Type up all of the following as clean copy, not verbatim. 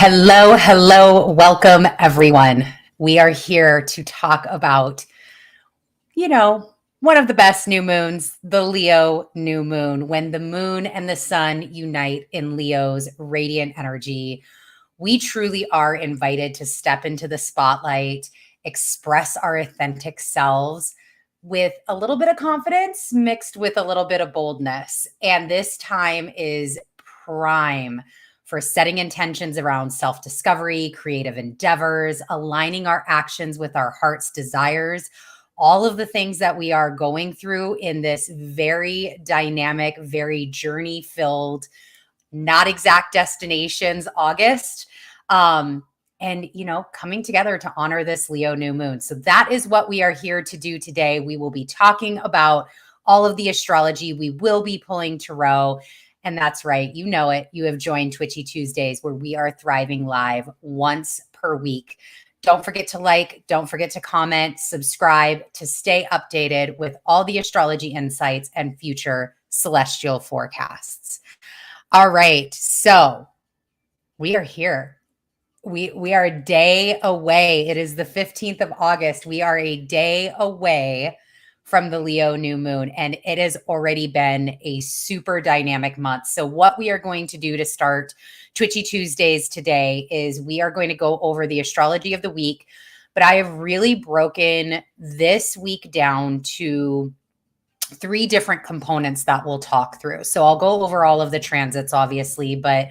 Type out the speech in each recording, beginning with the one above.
Hello, hello, welcome everyone. We are here to talk about, one of the best new moons, the Leo new moon, when the moon and the sun unite in Leo's radiant energy. We truly are invited to step into the spotlight, express our authentic selves with a little bit of confidence mixed with a little bit of boldness. And this time is prime for setting intentions around self discovery, creative endeavors, aligning our actions with our heart's desires. All of the things that we are going through in this very dynamic, very journey filled, not exact destinations August. And coming together to honor this Leo new moon. So that is what we are here to do today. We will be talking about all of the astrology. We will be pulling tarot. And that's right, you know it. You have joined Twitchy Tuesdays, where we are thriving live once per week. Don't forget to like, don't forget to comment, subscribe to stay updated with all the astrology insights and future celestial forecasts. All right, so we are here. We are a day away. It is the 15th of August. We are a day away from the Leo new moon, and it has already been a super dynamic month. So what we are going to do to start Twitchy Tuesdays today is we are going to go over the astrology of the week, but I have really broken this week down to 3 different components that we'll talk through. So I'll go over all of the transits, obviously, but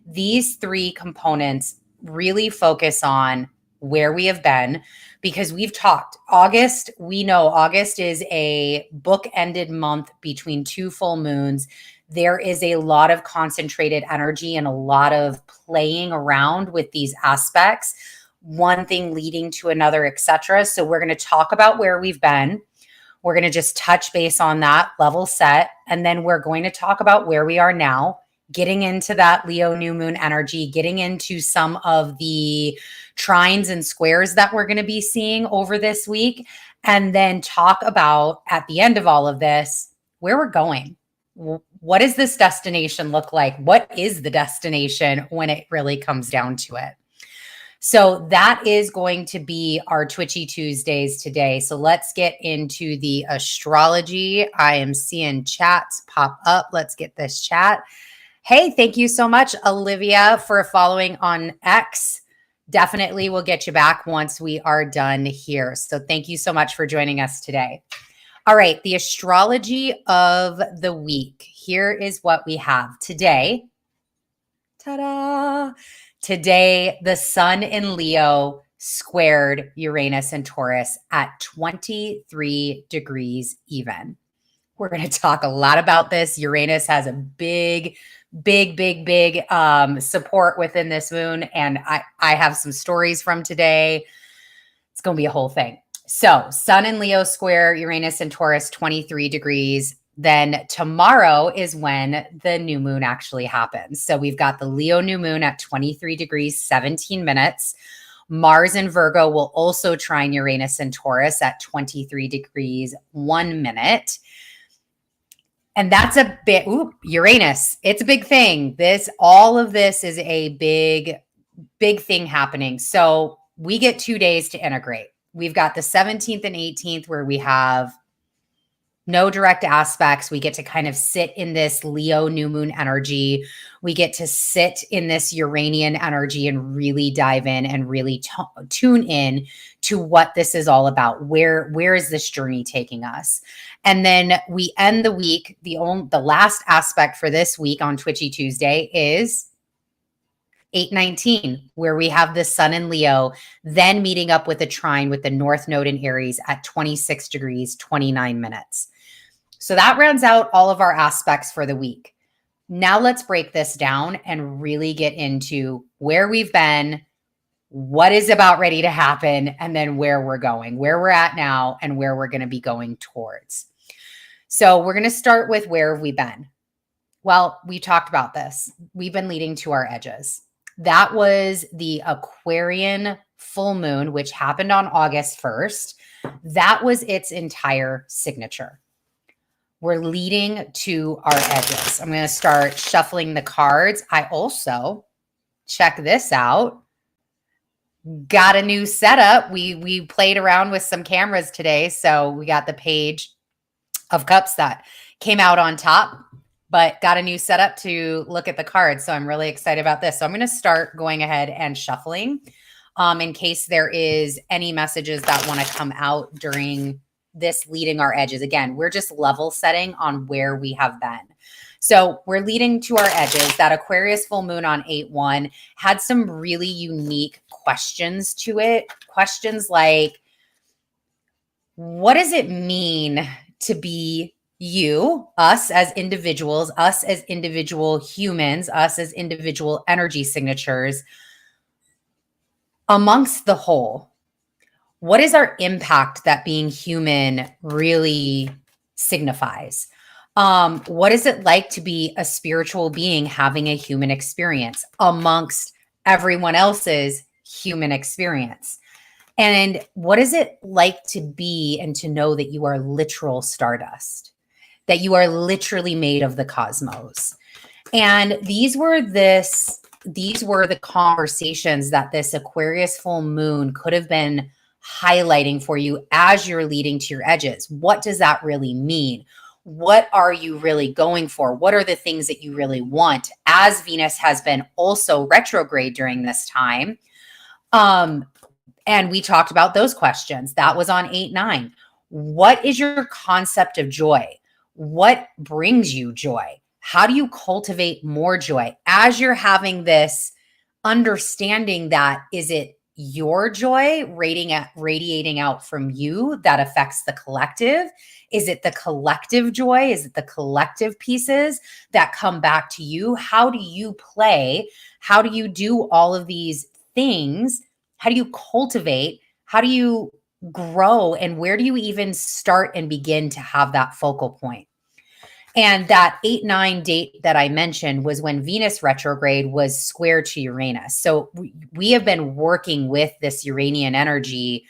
these 3 components really focus on where we have been, because we've talked August. We know August is a book-ended month between 2 full moons. There is a lot of concentrated energy and a lot of playing around with these aspects, one thing leading to another, etc. So we're going to talk about where we've been. We're going to just touch base on that, level set, and then we're going to talk about where we are now, getting into that Leo new moon energy, getting into some of the trines and squares that we're going to be seeing over this week, and then talk about, at the end of all of this, where we're going. What does this destination look like? What is the destination when it really comes down to it? So that is going to be our Twitchy Tuesdays today. So let's get into the astrology. I am seeing chats pop up. Let's get this chat. Hey, thank you so much, Olivia, for following on X. Definitely will get you back once we are done here. So thank you so much for joining us today. All right, the astrology of the week. Here is what we have today. Ta-da! Today, the sun in Leo squared Uranus and Taurus at 23 degrees even. We're going to talk a lot about this. Uranus has a big support within this moon. And I have some stories from today. It's going to be a whole thing. So sun in Leo square Uranus and Taurus, 23 degrees. Then tomorrow is when the new moon actually happens. So we've got the Leo new moon at 23 degrees, 17 minutes. Mars in Virgo will also trine Uranus and Taurus at 23 degrees, 1 minute. And that's a bit, Uranus, it's a big thing. All of this is a big thing happening. So we get 2 days to integrate. We've got the 17th and 18th where we have no direct aspects. We get to kind of sit in this Leo new moon energy. We get to sit in this Uranian energy and really dive in and really tune in to what this is all about. Where is this journey taking us? And then we end the week. The last aspect for this week on Twitchy Tuesday is 8/19, where we have the sun in Leo, then meeting up with a trine with the North Node in Aries at 26 degrees, 29 minutes. So that rounds out all of our aspects for the week. Now let's break this down and really get into where we've been, what is about ready to happen, and then where we're going, where we're at now, and where we're going to be going towards. So we're going to start with where have we been? Well, we talked about this. We've been leading to our edges. That was the Aquarian full moon, which happened on August 1st. That was its entire signature. We're leading to our edges. I'm going to start shuffling the cards. I also check this out. Got a new setup. We played around with some cameras today. So we got the Page of Cups that came out on top, but got a new setup to look at the cards. So I'm really excited about this. So I'm going to start going ahead and shuffling in case there is any messages that want to come out during this leading our edges. Again, we're just level setting on where we have been. So we're leading to our edges. That Aquarius full moon on 8/1 had some really unique questions to it. Questions like, what does it mean to be you, us as individuals, us as individual humans, us as individual energy signatures amongst the whole? What is our impact that being human really signifies? What is it like to be a spiritual being having a human experience amongst everyone else's human experience? And what is it like to be and to know that you are literal stardust, that you are literally made of the cosmos? And these were the conversations that this Aquarius full moon could have been highlighting for you as you're leading to your edges. What does that really mean? What are you really going for? What are the things that you really want? As Venus has been also retrograde during this time. And we talked about those questions. That was on 8/9. What is your concept of joy? What brings you joy? How do you cultivate more joy as you're having this understanding that is it your joy radiating out from you that affects the collective? Is it the collective joy? Is it the collective pieces that come back to you? How do you play? How do you do all of these things? How do you cultivate? How do you grow? And where do you even start and begin to have that focal point? And that 8/9 date that I mentioned was when Venus retrograde was square to Uranus. So we have been working with this Uranian energy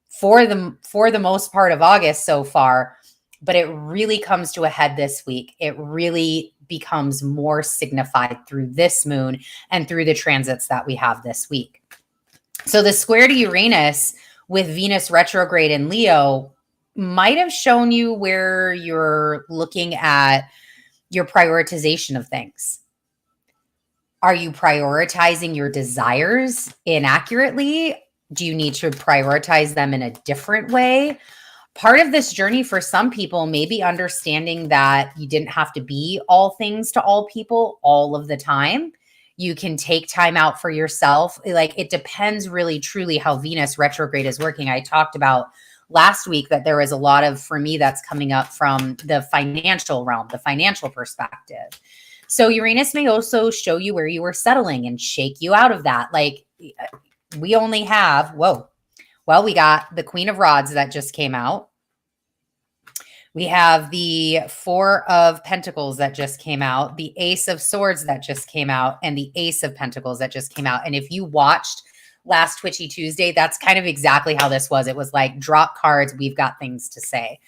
for the most part of August so far, but it really comes to a head this week. It really becomes more signified through this moon and through the transits that we have this week. So the square to Uranus with Venus retrograde in Leo might have shown you where you're looking at your prioritization of things. Are you prioritizing your desires inaccurately? Do you need to prioritize them in a different way? Part of this journey for some people may be understanding that you didn't have to be all things to all people all of the time. You can take time out for yourself. Like, it depends really truly how Venus retrograde is working. I talked about last week that there is a lot of, for me, that's coming up from the financial realm, the financial perspective. So Uranus may also show you where you were settling and shake you out of that. Like, we only have, we got the Queen of Rods that just came out. We have the Four of Pentacles that just came out, the Ace of Swords that just came out, and the Ace of Pentacles that just came out. And if you watched last Twitchy Tuesday, that's kind of exactly how this was. It was like, drop cards, we've got things to say.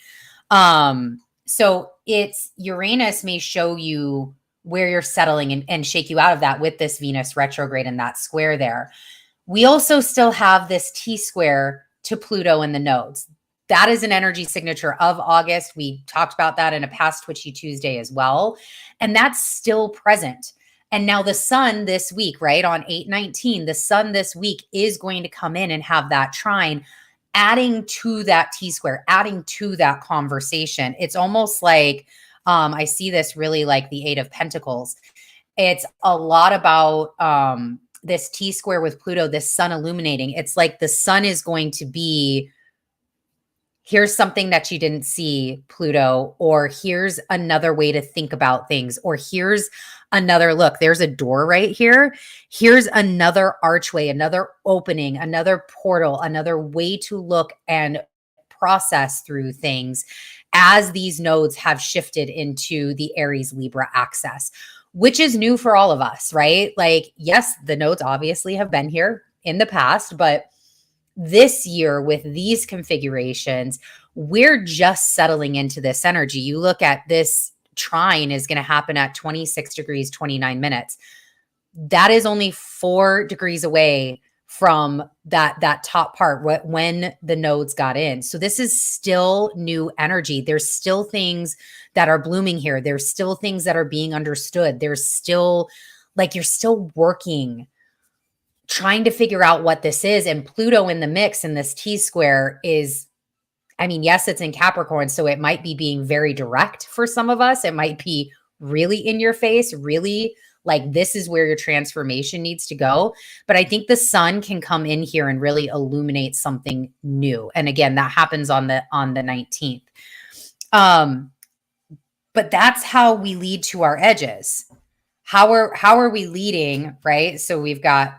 So it's Uranus may show you where you're settling and shake you out of that with this Venus retrograde and that square there. We also still have this T-square to Pluto in the nodes. That is an energy signature of August. We talked about that in a past Twitchy Tuesday as well. And that's still present. And now the sun this week, right, on 8/19, the sun this week is going to come in and have that trine, adding to that T-square, adding to that conversation. It's almost like, I see this really like the Eight of Pentacles. It's a lot about this T-square with Pluto, this sun illuminating. It's like the sun is going to be, here's something that you didn't see, Pluto, or here's another way to think about things, or here's another look. There's a door right here. Here's another archway, another opening, another portal, another way to look and process through things as these nodes have shifted into the Aries Libra axis, which is new for all of us, right? Like, yes, the nodes obviously have been here in the past, but this year with these configurations, we're just settling into this energy. You look at this trine is going to happen at 26 degrees, 29 minutes. that is only 4 degrees away from that top part when the nodes got in. So this is still new energy. There's still things that are blooming here. There's still things that are being understood. There's still, like, you're still working, trying to figure out what this is. And Pluto in the mix in this T square is, I mean, yes, it's in Capricorn, so it might be being very direct for some of us. It might be really in your face, really like, this is where your transformation needs to go. But I think the sun can come in here and really illuminate something new. And again, that happens on the 19th. But that's how we lead to our edges. How are we leading, right? So we've got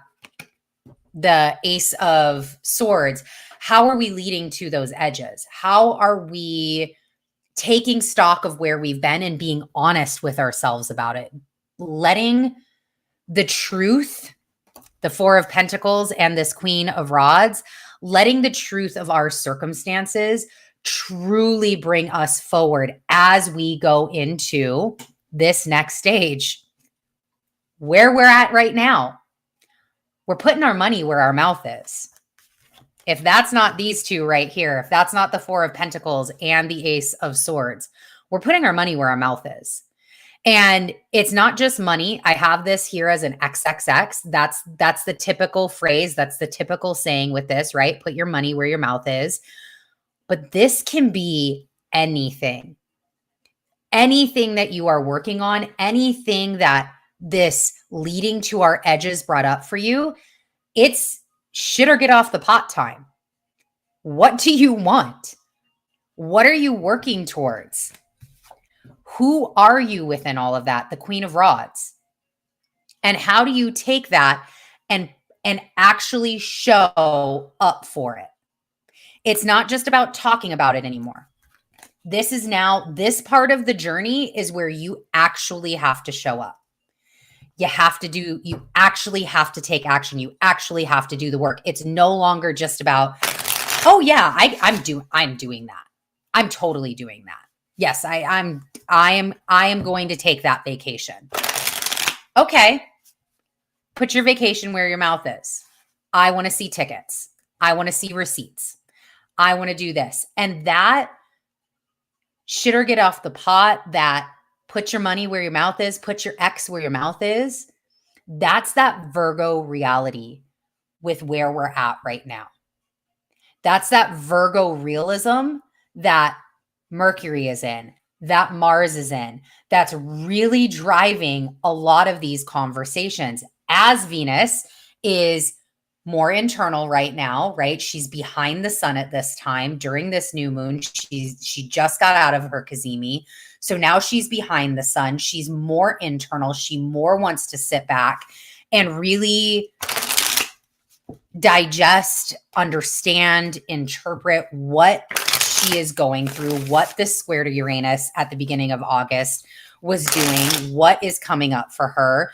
the Ace of Swords. How are we leading to those edges? How are we taking stock of where we've been and being honest with ourselves about it? Letting the truth, the Four of Pentacles and this Queen of Rods, letting the truth of our circumstances truly bring us forward as we go into this next stage. Where we're at right now, we're putting our money where our mouth is. If that's not these two right here, if that's not the Four of Pentacles and the Ace of Swords, we're putting our money where our mouth is. And it's not just money. I have this here as an XXX. That's the typical phrase. That's the typical saying with this, right? Put your money where your mouth is. But this can be anything. Anything that you are working on, anything that this leading to our edges brought up for you, it's shit or get off the pot time. What do you want? What are you working towards? Who are you within all of that? The Queen of Rods. And how do you take that and actually show up for it? It's not just about talking about it anymore. This is now, this part of the journey is where you actually have to show up. You actually have to take action. You actually have to do the work. It's no longer just about, oh yeah, I'm doing that. I'm totally doing that. Yes, I am going to take that vacation. Okay. Put your vacation where your mouth is. I want to see tickets. I want to see receipts. I want to do this. And that shit or get off the pot, that put your money where your mouth is, put your X where your mouth is. That's that Virgo reality with where we're at right now. That's that Virgo realism that Mercury is in, that Mars is in, that's really driving a lot of these conversations, as Venus is more internal right now, right? She's behind the sun at this time during this new moon. She just got out of her Kazemi. So now she's behind the sun. She's more internal. She more wants to sit back and really digest, understand, interpret what she is going through, what this square to Uranus at the beginning of August was doing, what is coming up for her,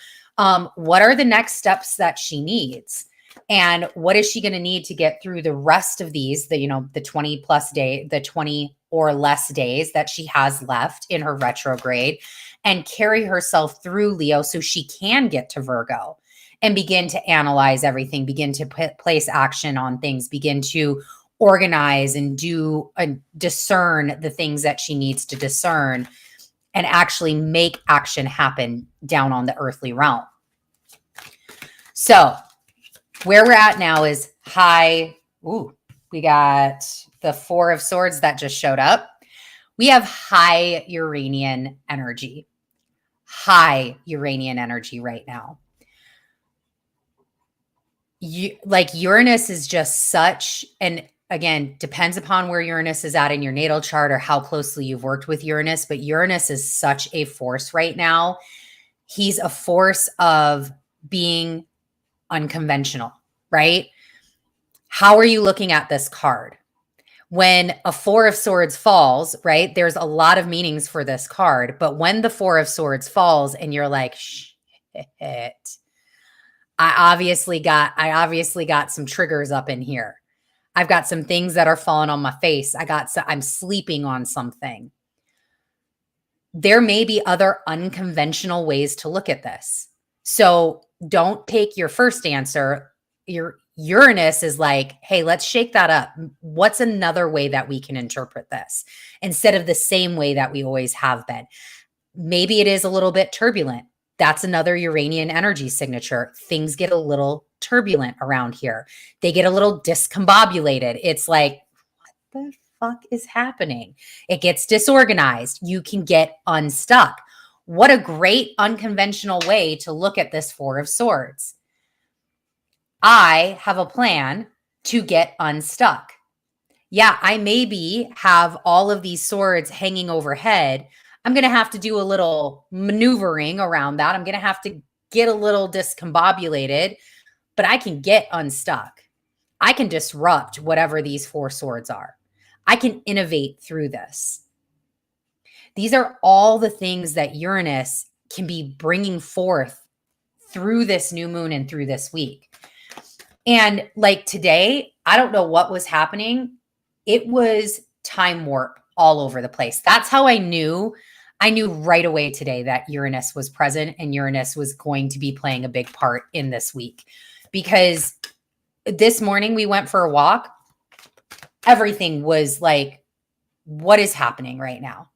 what are the next steps that she needs, and what is she going to need to get through the rest of these, the 20 or less days that she has left in her retrograde, and carry herself through Leo so she can get to Virgo and begin to analyze everything, begin to place action on things, begin to organize and discern the things that she needs to discern, and actually make action happen down on the earthly realm. So where we're at now is high. Ooh, we got the Four of Swords that just showed up. We have high Uranian energy. High Uranian energy right now. Uranus is just such, and again, depends upon where Uranus is at in your natal chart or how closely you've worked with Uranus, but Uranus is such a force right now. He's a force of being unconventional, right? How are you looking at this card? When a Four of Swords falls, right, there's a lot of meanings for this card, but when the Four of Swords falls and you're like, shit, I obviously got some triggers up in here. I've got some things that are falling on my face. I'm sleeping on something. There may be other unconventional ways to look at this. So don't take your first answer. Your Uranus is like, hey, let's shake that up. What's another way that we can interpret this instead of the same way that we always have been? Maybe it is a little bit turbulent. That's another Uranian energy signature. Things get a little turbulent around here. They get a little discombobulated. It's like, what the fuck is happening? It gets disorganized. You can get unstuck. What a great unconventional way to look at this Four of Swords. I have a plan to get unstuck. Yeah, I maybe have all of these swords hanging overhead. I'm going to have to do a little maneuvering around that. I'm going to have to get a little discombobulated, but I can get unstuck. I can disrupt whatever these four swords are. I can innovate through this. These are all the things that Uranus can be bringing forth through this new moon and through this week. And like today, I don't know what was happening. It was time warp all over the place. That's how I knew. I knew right away today that Uranus was present and Uranus was going to be playing a big part in this week. Because this morning we went for a walk. Everything was like, what is happening right now?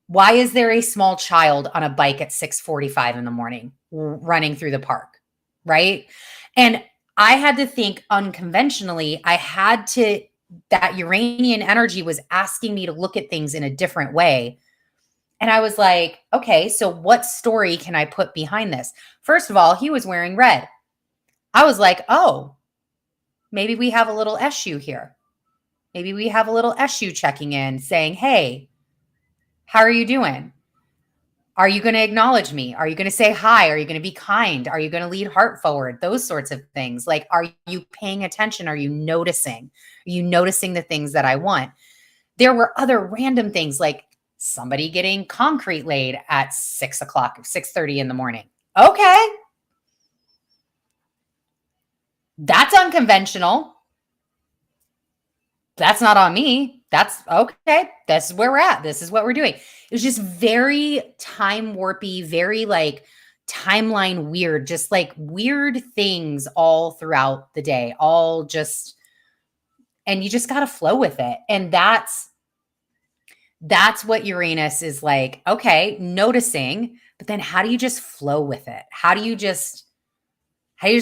Why is there a small child on a bike at 6:45 in the morning running through the park? Right? And I had to think unconventionally. That Uranian energy was asking me to look at things in a different way. And I was like, okay, so what story can I put behind this? First of all, he was wearing red. I was like, oh, maybe we have a little issue here. Maybe we have a little issue checking in saying, hey, how are you doing? Are you going to acknowledge me? Are you going to say hi? Are you going to be kind? Are you going to lead heart forward? Those sorts of things. Like, are you paying attention? Are you noticing? Are you noticing the things that I want? There were other random things like somebody getting concrete laid at 6 o'clock, 6:30 in the morning. Okay. That's unconventional. That's not on me. That's okay. This is where we're at. This is what we're doing. It was just very time warpy, very like timeline weird, just like weird things all throughout the day, all just, and you just got to flow with it. And that's what Uranus is like. Okay, noticing, but then how do you just flow with it? How do you just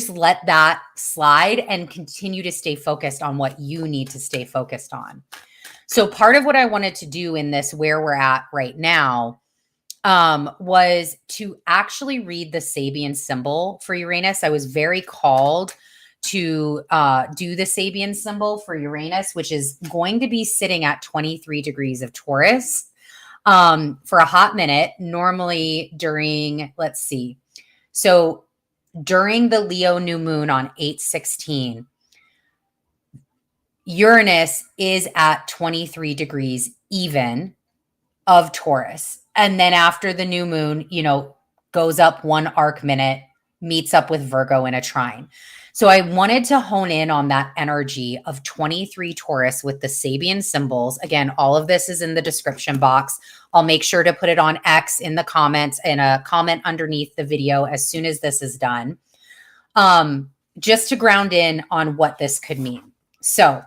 let that slide and continue to stay focused on what you need to stay focused on? So part of what I wanted to do in this, where we're at right now, was to actually read the Sabian symbol for Uranus. I was very called to do the Sabian symbol for Uranus, which is going to be sitting at 23 degrees of Taurus for a hot minute, normally during, let's see. So during the Leo new moon on 8/16, Uranus is at 23 degrees even of Taurus. And then after the new moon, goes up one arc minute, meets up with Virgo in a trine. So I wanted to hone in on that energy of 23 Taurus with the Sabian symbols. Again, all of this is in the description box. I'll make sure to put it on X in the comments and a comment underneath the video as soon as this is done. Just to ground in on what this could mean. So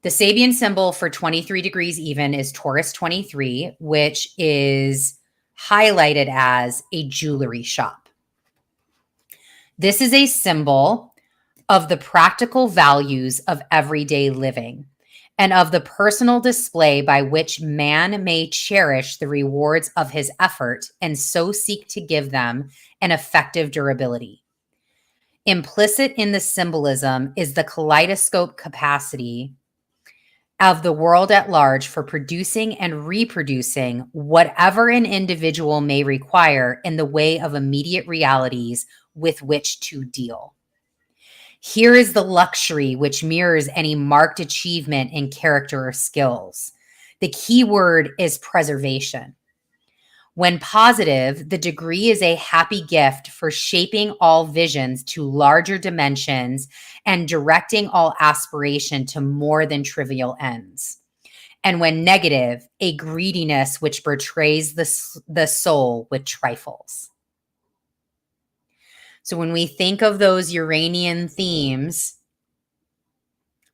the Sabian symbol for 23 degrees even is Taurus 23, which is highlighted as a jewelry shop. This is a symbol of the practical values of everyday living and of the personal display by which man may cherish the rewards of his effort and so seek to give them an effective durability. Implicit in the symbolism is the kaleidoscope capacity of the world at large for producing and reproducing whatever an individual may require in the way of immediate realities with which to deal. Here is the luxury which mirrors any marked achievement in character or skills. The key word is preservation. When positive, the degree is a happy gift for shaping all visions to larger dimensions and directing all aspiration to more than trivial ends. And when negative, a greediness which betrays the soul with trifles. So when we think of those Uranian themes,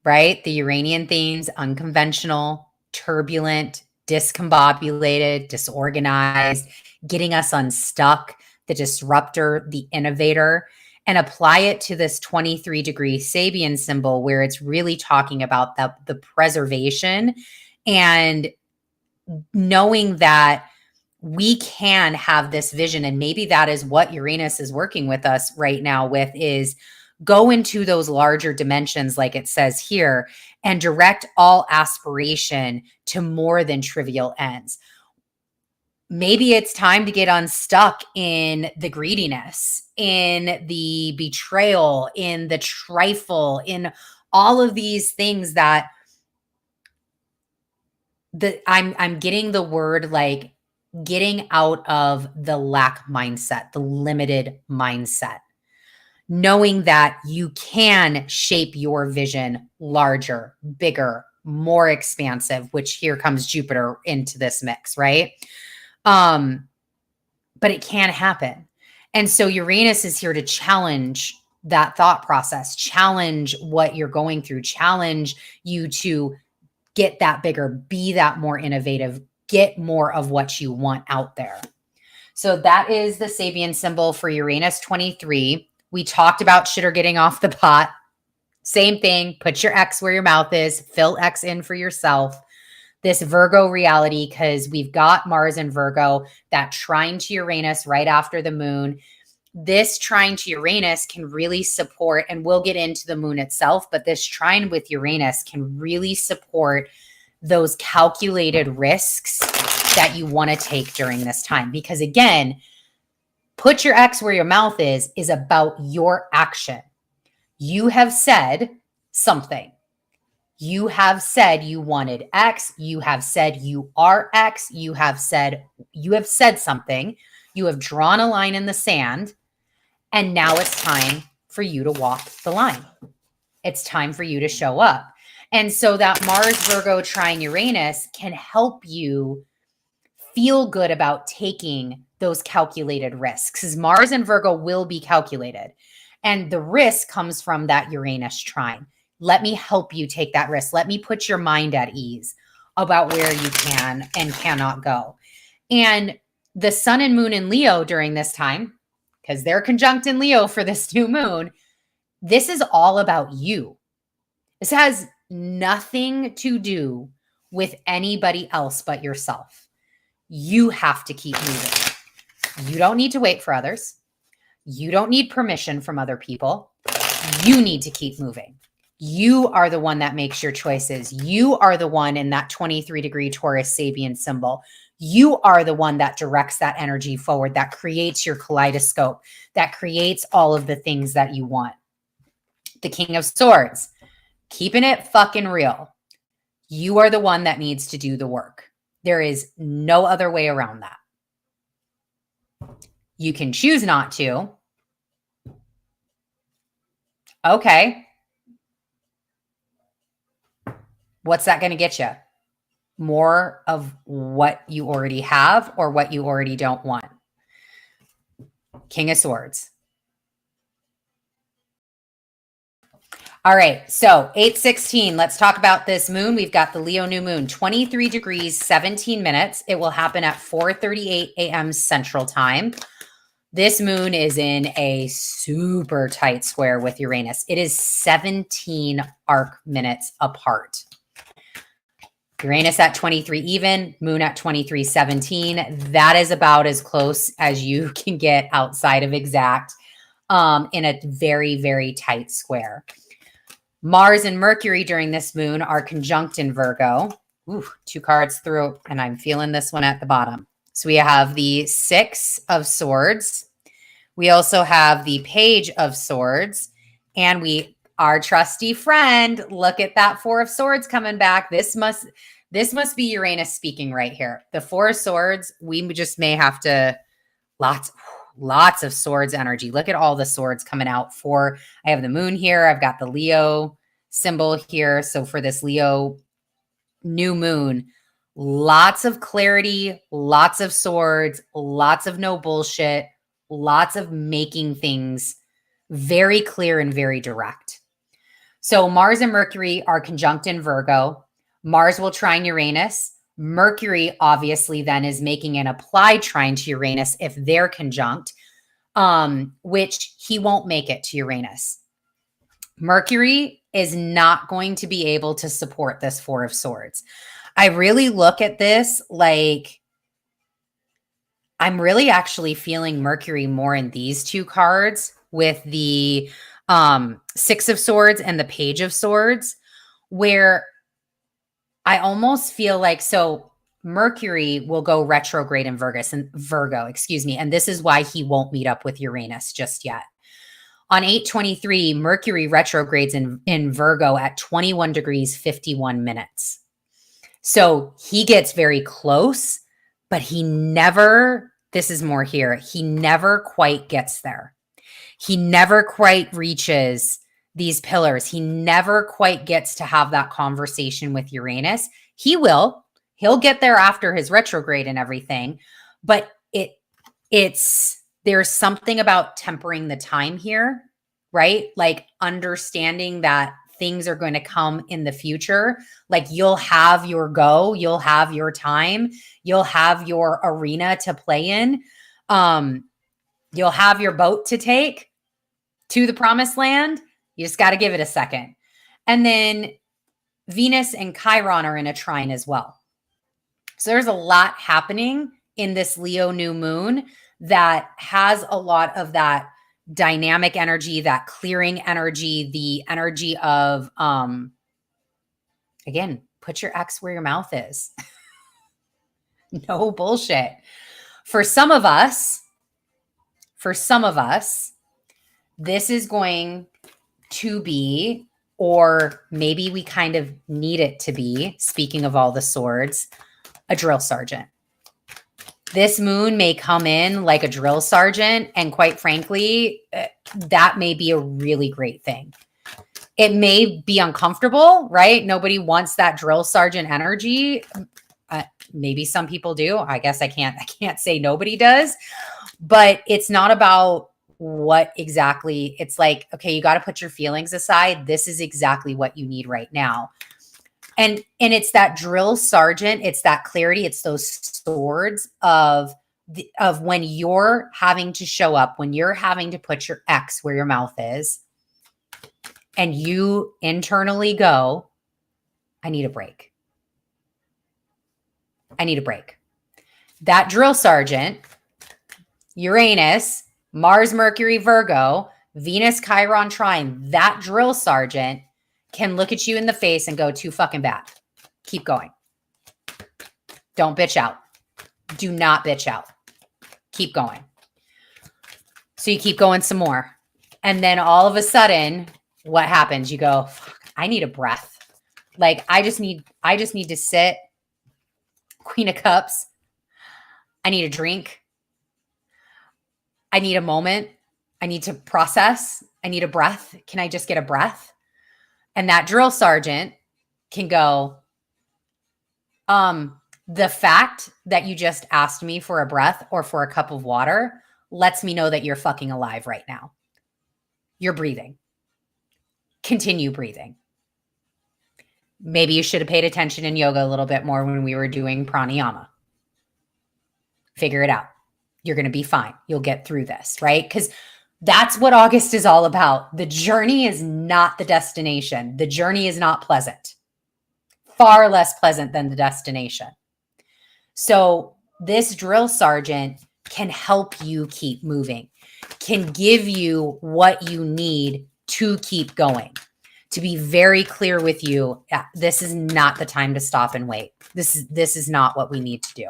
right? The Uranian themes, unconventional, turbulent, discombobulated, disorganized, getting us unstuck, the disruptor, the innovator, and apply it to this 23-degree Sabian symbol where it's really talking about the preservation and knowing that we can have this vision. And maybe that is what Uranus is working with us right now with, is go into those larger dimensions, like it says here, and direct all aspiration to more than trivial ends. Maybe it's time to get unstuck in the greediness, in the betrayal, in the trifle, in all of these things that I'm getting the word like getting out of the lack mindset, the limited mindset, knowing that you can shape your vision larger, bigger, more expansive, which here comes Jupiter into this mix, right? But it can happen. And so Uranus is here to challenge that thought process, challenge what you're going through, challenge you to get that bigger, be that more innovative, get more of what you want out there. So that is the Sabian symbol for Uranus 23. We talked about shitter getting off the pot. Same thing. Put your X where your mouth is. Fill X in for yourself. This Virgo reality, because we've got Mars in Virgo, that trine to Uranus right after the moon. This trine to Uranus can really support, and we'll get into the moon itself, but this trine with Uranus can really support those calculated risks that you want to take during this time. Because again, put your X where your mouth is about your action. You have said something. You have said you wanted X. You have said you are X. You have said something. You have drawn a line in the sand. And now it's time for you to walk the line. It's time for you to show up. And so that Mars Virgo trine Uranus can help you feel good about taking those calculated risks, because Mars and Virgo will be calculated. And the risk comes from that Uranus trine. Let me help you take that risk. Let me put your mind at ease about where you can and cannot go. And the sun and moon in Leo during this time, because they're conjunct in Leo for this new moon, this is all about you. This has nothing to do with anybody else but yourself. You have to keep moving. You don't need to wait for others. You don't need permission from other people. You need to keep moving. You are the one that makes your choices. You are the one in that 23-degree Taurus Sabian symbol. You are the one that directs that energy forward, that creates your kaleidoscope, that creates all of the things that you want. The King of Swords, keeping it fucking real. You are the one that needs to do the work. There is no other way around that. You can choose not to. Okay. What's that going to get you? More of what you already have or what you already don't want? King of Swords. All right, so 8/16, let's talk about this moon. We've got the Leo new moon, 23 degrees, 17 minutes. It will happen at 4:38 a.m. Central Time. This moon is in a super tight square with Uranus. It is 17 arc minutes apart. Uranus at 23 even, moon at 23:17. That is about as close as you can get outside of exact in a very, very tight square. Mars and Mercury during this moon are conjunct in Virgo. Ooh, 2 cards through, and I'm feeling this one at the bottom. So we have the 6 of Swords. We also have the Page of Swords. And our trusty friend, look at that 4 of Swords coming back. This must be Uranus speaking right here. The 4 of Swords, we just may have to, lots of swords energy. Look at all the swords coming out I have the moon here. I've got the Leo symbol here. So for this Leo new moon, lots of clarity, lots of swords, lots of no bullshit, lots of making things very clear and very direct. So Mars and Mercury are conjunct in Virgo. Mars will trine Uranus. Mercury obviously then is making an applied trine to Uranus if they're conjunct, which he won't make it to Uranus. Mercury is not going to be able to support this Four of Swords. I really look at this like I'm really actually feeling Mercury more in these two cards with the Six of Swords and the Page of Swords, where I almost feel like, so Mercury will go retrograde in Virgo, excuse me. And this is why he won't meet up with Uranus just yet. On 8/23, Mercury retrogrades in Virgo at 21 degrees, 51 minutes. So he gets very close, but he never, this is more here, he never quite gets there. He never quite reaches these pillars. He never quite gets to have that conversation with Uranus. He will. He'll get there after his retrograde and everything, but there's something about tempering the time here, right? Like understanding that things are going to come in the future. Like you'll have your go, you'll have your time, you'll have your arena to play in. You'll have your boat to take to the promised land. You just got to give it a second. And then Venus and Chiron are in a trine as well. So there's a lot happening in this Leo new moon that has a lot of that dynamic energy, that clearing energy, the energy of, again, put your X where your mouth is. No bullshit. For some of us, this is going to be, or maybe we kind of need it to be, speaking of all the swords, a drill sergeant. This moon may come in like a drill sergeant, and quite frankly, that may be a really great thing. It may be uncomfortable, right? Nobody wants that drill sergeant energy. Maybe some people do. I guess I can't say nobody does, but it's not about what exactly. It's like, okay, you got to put your feelings aside. This is exactly what you need right now. And it's that drill sergeant, it's that clarity, it's those swords of when you're having to show up, when you're having to put your X where your mouth is, and you internally go, I need a break. I need a break. That drill sergeant, Uranus, Mars, Mercury, Virgo, Venus, Chiron, trine, that drill sergeant can look at you in the face and go, too fucking bad. Keep going. Don't bitch out. Do not bitch out. Keep going. So you keep going some more. And then all of a sudden, what happens? You go, fuck, I need a breath. Like, I just need to sit. Queen of Cups. I need a drink. I need a moment. I need to process. I need a breath. Can I just get a breath? And that drill sergeant can go, the fact that you just asked me for a breath or for a cup of water lets me know that you're fucking alive right now. You're breathing. Continue breathing. Maybe you should have paid attention in yoga a little bit more when we were doing pranayama. Figure it out. You're going to be fine. You'll get through this, right? Because that's what August is all about. The journey is not the destination. The journey is not pleasant. Far less pleasant than the destination. So this drill sergeant can help you keep moving, can give you what you need to keep going, to be very clear with you. Yeah, this is not the time to stop and wait. This is not what we need to do.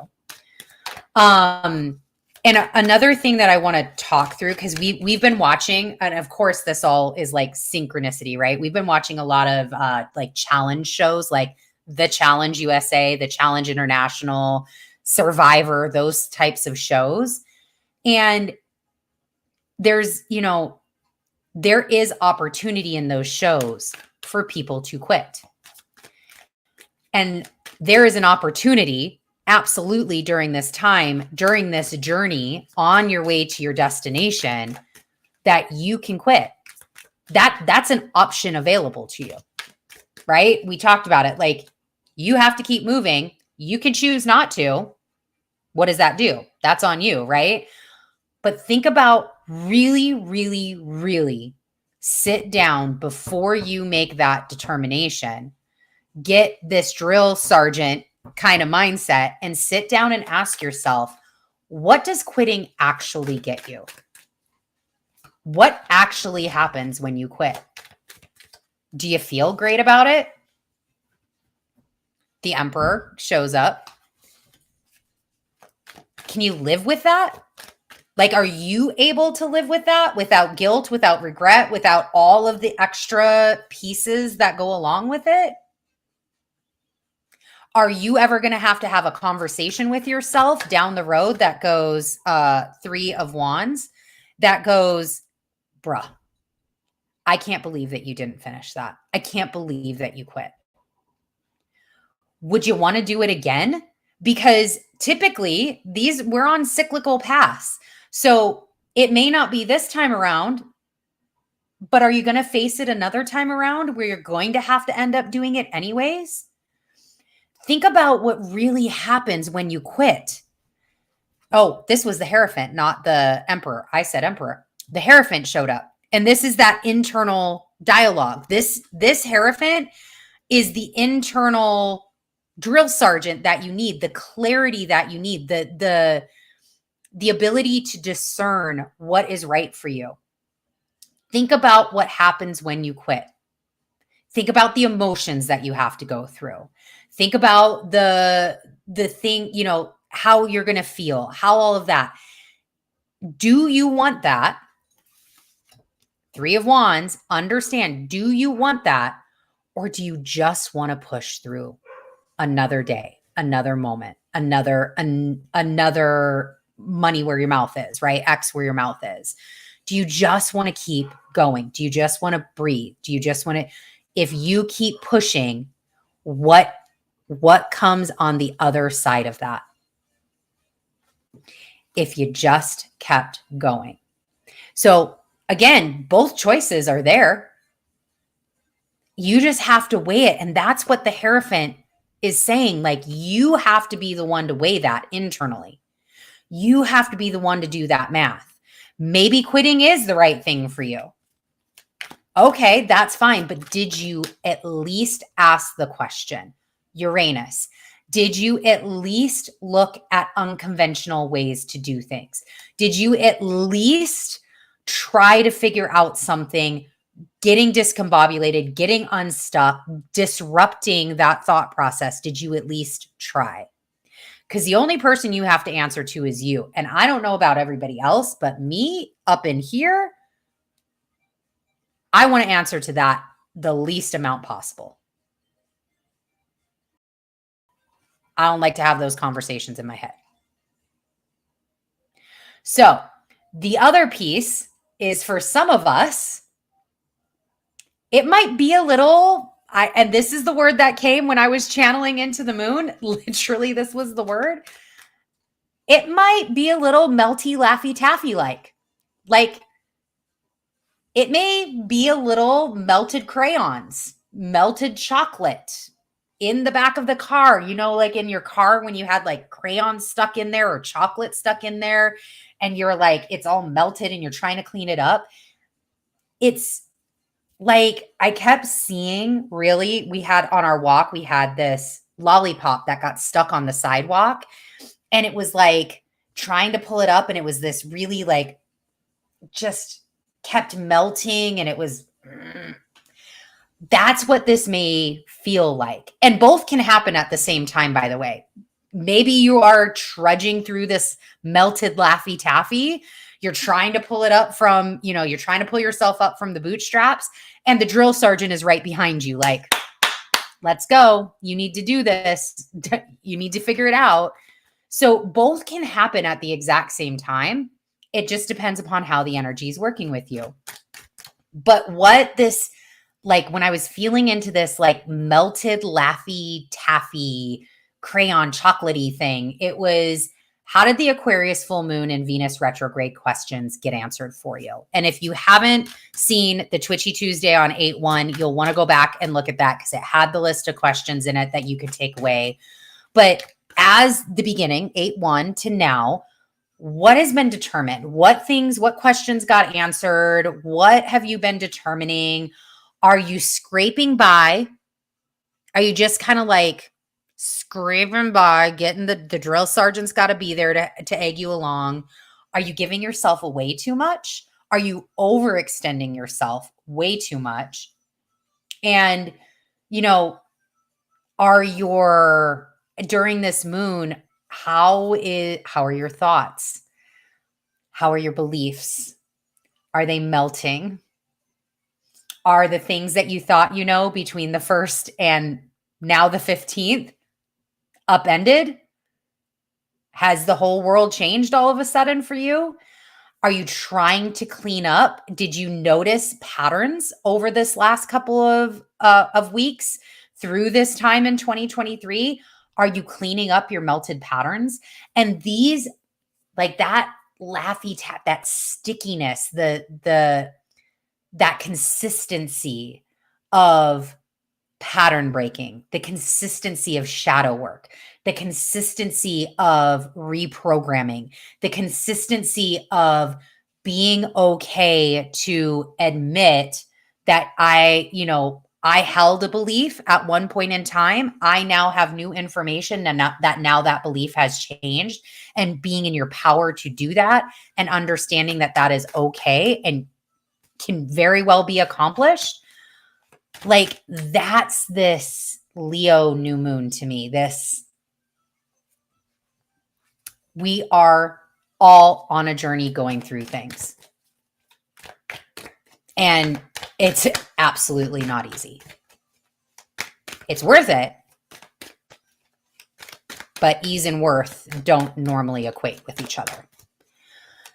And another thing that I want to talk through, because we've been watching, and of course this all is like synchronicity, right? We've been watching a lot of like challenge shows, like The Challenge USA, The Challenge International, Survivor, those types of shows. And there's, there is opportunity in those shows for people to quit. And there is an opportunity absolutely during this time, during this journey on your way to your destination, that you can quit. That's an option available to you, right? We talked about it. Like, you have to keep moving. You can choose not to. What does that do? That's on you, right? But think about really, really, really sit down before you make that determination. Get this drill sergeant kind of mindset and sit down and ask yourself, what does quitting actually get you? What actually happens when you quit? Do you feel great about it? The Emperor shows up. Can you live with that? Like, are you able to live with that without guilt, without regret, without all of the extra pieces that go along with it? Are you ever going to have a conversation with yourself down the road that goes 3 of Wands, that goes, bruh, I can't believe that you didn't finish that. I can't believe that you quit. Would you want to do it again? Because typically we're on cyclical paths. So it may not be this time around, but are you going to face it another time around where you're going to have to end up doing it anyways? Think about what really happens when you quit. Oh, this was the Hierophant, not the Emperor. I said Emperor. The Hierophant showed up. And this is that internal dialogue. This Hierophant is the internal drill sergeant that you need, the clarity that you need, the ability to discern what is right for you. Think about what happens when you quit. Think about the emotions that you have to go through. Think about the thing, how you're going to feel, how all of that. Do you want that? 3 of Wands, understand, do you want that? Or do you just want to push through another day, another moment, another money where your mouth is, right? X where your mouth is. Do you just want to keep going? Do you just want to breathe? Do you just want to, if you keep pushing, what comes on the other side of that? If you just kept going. So again, both choices are there. You just have to weigh it. And that's what the Hierophant is saying. Like, you have to be the one to weigh that internally. You have to be the one to do that math. Maybe quitting is the right thing for you. Okay, that's fine. But did you at least ask the question? Uranus, did you at least look at unconventional ways to do things? Did you at least try to figure out something, getting discombobulated, getting unstuck, disrupting that thought process? Did you at least try? Because the only person you have to answer to is you. And I don't know about everybody else, but me up in here, I want to answer to that the least amount possible. I don't like to have those conversations in my head. So the other piece is, for some of us, it might be a little, and this is the word that came when I was channeling into the moon. Literally, this was the word. It might be a little melty, laffy, taffy like it may be a little melted crayons, melted chocolate in the back of the car, like in your car when you had like crayons stuck in there or chocolate stuck in there and you're like, it's all melted and you're trying to clean it up. It's like, I kept seeing, really, we had on our walk, we had this lollipop that got stuck on the sidewalk and it was like trying to pull it up. And it was this really like, just kept melting. And it was, that's what this may feel like. And both can happen at the same time, by the way. Maybe you are trudging through this melted Laffy Taffy. You're trying to pull it up from, you're trying to pull yourself up from the bootstraps, and the drill sergeant is right behind you. Like, let's go. You need to do this. You need to figure it out. So both can happen at the exact same time. It just depends upon how the energy is working with you. But what this, like when I was feeling into this like melted Laffy Taffy crayon chocolatey thing. It was, how did the Aquarius full moon and Venus retrograde questions get answered for you? And if you haven't seen the Twitchy Tuesday on 8/1, you'll want to go back and look at that because it had the list of questions in it that you could take away. But as the beginning, 8/1 to now, what has been determined? What questions got answered? What have you been determining? Are you scraping by? Are you just kind of like scraping by, getting the drill sergeant's got to be there to egg you along? Are you giving yourself away too much? Are you overextending yourself way too much? And, during this moon, how are your thoughts? How are your beliefs? Are they melting? Are the things that you thought between the 1st and now the 15th upended? Has the whole world changed all of a sudden for you? Are you trying to clean up? Did you notice patterns over this last couple of weeks through this time in 2023? Are you cleaning up your melted patterns? And these, like that laffy tap, that stickiness, that consistency of pattern breaking, the consistency of shadow work, the consistency of reprogramming, the consistency of being okay to admit that I held a belief at one point in time. I now have new information and that belief has changed, and being in your power to do that and understanding that is okay and can very well be accomplished. Like, that's this Leo new moon to me. We are all on a journey going through things. And it's absolutely not easy. It's worth it. But ease and worth don't normally equate with each other.